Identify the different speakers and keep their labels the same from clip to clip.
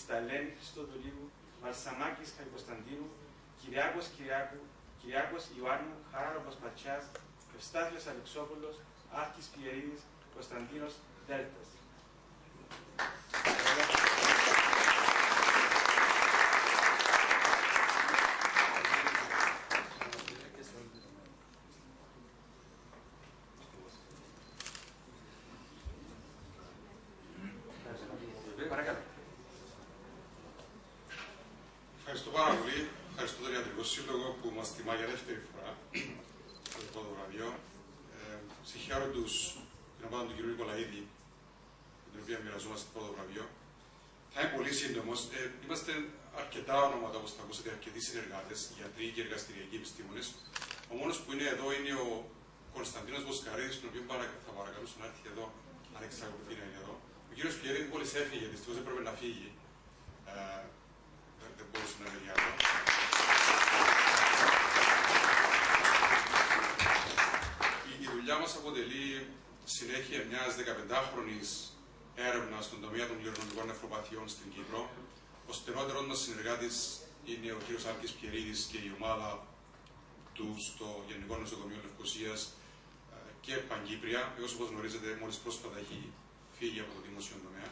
Speaker 1: Κρυσταλλένη Χριστοδουλίου, Βαλσαμάκης Κωνσταντίνου, Κυριάκος Κυριάκου, Κυριάκος Ιωάννου, Χαράλαμπος Πατσιάς, Ευστάθιος Αλεξόπουλος, Άρχης Πιερίδης, Κωνσταντίνος Δέλτας.
Speaker 2: Ευχαριστώ πάρα πολύ. Ευχαριστώ τον Ιατρικό Σύλλογο που μας τιμά για δεύτερη φορά το πρώτο βραβείο. Συγχαίρω την ομάδα του κ. Νικολαίδη, με την οποία μοιραζόμαστε το πρώτο βραβείο. Θα είμαι πολύ σύντομος. Είμαστε αρκετά ονόματα, όπως θα ακούσετε, αρκετοί συνεργάτες, γιατροί και εργαστηριακοί επιστήμονες. Ο μόνος που είναι εδώ είναι ο Κωνσταντίνος Βοσκαρίδης, τον οποίο θα παρακαλούσα να έρθει εδώ, αν εξακολουθεί να είναι εδώ. Ο κ. Πιερίδη μόλις έφυγε, δυστυχώς έπρεπε να φύγει. Δεν μπορούσε να είναι άλλο. Η δουλειά μας αποτελεί συνέχεια μιας 15χρονης έρευνας στον τομέα των κληρονομικών νευροπαθειών στην Κύπρο. Ο στενότερος μας συνεργάτης είναι ο κ. Άρχης Πιερίδης και η ομάδα του στο Γενικό Νοσοκομείο Λευκωσίας και Παγκύπρια. Όπως γνωρίζετε, μόλις πρόσφατα έχει φύγει από το δημόσιο τομέα.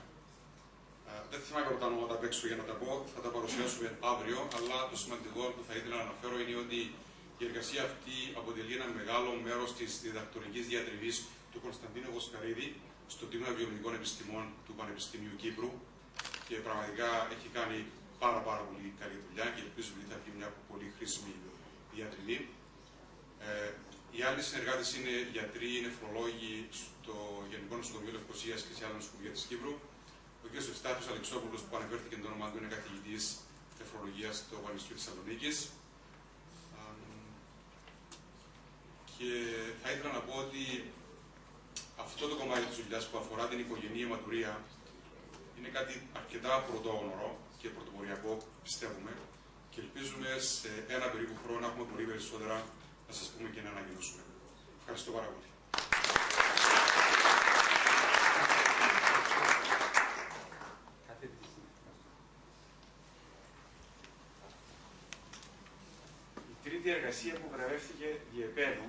Speaker 2: Δεν θυμάμαι τα ονόματα απ' έξω για να τα πω, θα τα παρουσιάσουμε αύριο, αλλά το σημαντικό που θα ήθελα να αναφέρω είναι ότι η εργασία αυτή αποτελεί ένα μεγάλο μέρος της διδακτορικής διατριβής του Κωνσταντίνου Βοσκαρίδη στο Τμήμα Βιομηδικών Επιστημών του Πανεπιστημίου Κύπρου και πραγματικά έχει κάνει πάρα πολύ καλή δουλειά και ελπίζω ότι θα βγει μια πολύ χρήσιμη διατριβή. Οι άλλοι συνεργάτες είναι γιατροί, νεφρολόγοι στο Γενικό Νοσοκομείο Λευκωσίας και σε άλλα νοσοκομεία της Κύπρου. Ο κ. Ευστάθιος Αλεξόπουλος, που αναφέρθηκε το όνομα του, είναι καθηγητής νεφρολογίας στο Πανεπιστήμιο της Θεσσαλονίκης. Και θα ήθελα να πω ότι αυτό το κομμάτι της δουλειάς που αφορά την οικογενή αιματουρία είναι κάτι αρκετά πρωτόγνωρο και πρωτοποριακό, πιστεύουμε, και ελπίζουμε σε ένα περίπου χρόνο να έχουμε πολύ περισσότερα να σας πούμε και να ανακοινώσουμε. Ευχαριστώ πάρα πολύ.
Speaker 1: Η τρίτη εργασία που βραβεύτηκε διεπένου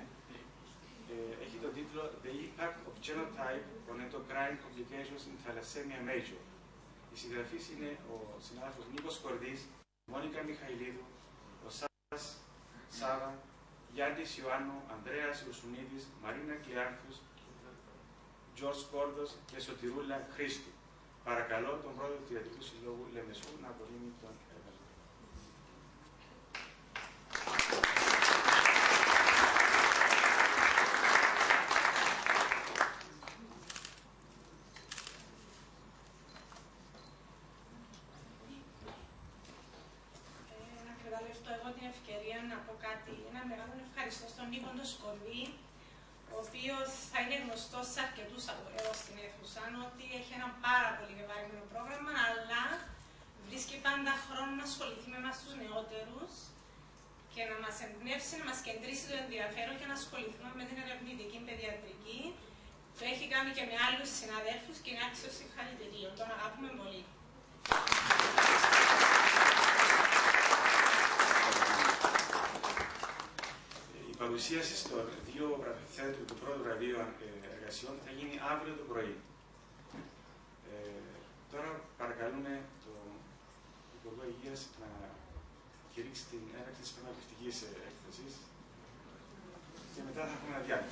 Speaker 1: έχει τον τίτλο The Impact of Genotype on Endocrine Complications in Thalassemia Major. Οι συγγραφείς είναι ο συνάδελφος Νίκος Κορδής, Μόνικα Μιχαηλίδου, ο Σάβας Σάβα, Γιάννης Ιωάννου, Ανδρέας Ιουσουνίδης, Μαρίνα Κλειάρθους, Τζορτζ Κόρδος και Σωτηρούλα Χρήστου. Παρακαλώ τον πρόεδρο του Ιατρικού Συλλόγου Λεμεσού να απολύμει τον εργαζόμενο.
Speaker 3: Ένα μεγάλο ευχαριστώ στον Νίκο τον Σκορδή, ο οποίος θα είναι γνωστός σε αρκετούς από εδώ στην αίθουσα, ότι έχει ένα πάρα πολύ βεβαρημένο πρόγραμμα, αλλά βρίσκει πάντα χρόνο να ασχοληθεί με εμάς τους νεότερους και να μας εμπνεύσει, να μας κεντρήσει το ενδιαφέρον και να ασχοληθούμε με την ερευνητική παιδιατρική. Το έχει κάνει και με άλλους συναδέλφους και είναι άξιος συγχαρητηρίων. Τον αγαπούμε πολύ.
Speaker 1: Η παρουσίαση των δύο βραβευθέντων του πρώτου βραβείου εργασιών θα γίνει αύριο το πρωί. Τώρα παρακαλούμε τον Υπουργό Υγείας να κηρύξει την έναρξη της πανεπιστικής έκθεσης και μετά θα έχουμε ένα διάλειμμα.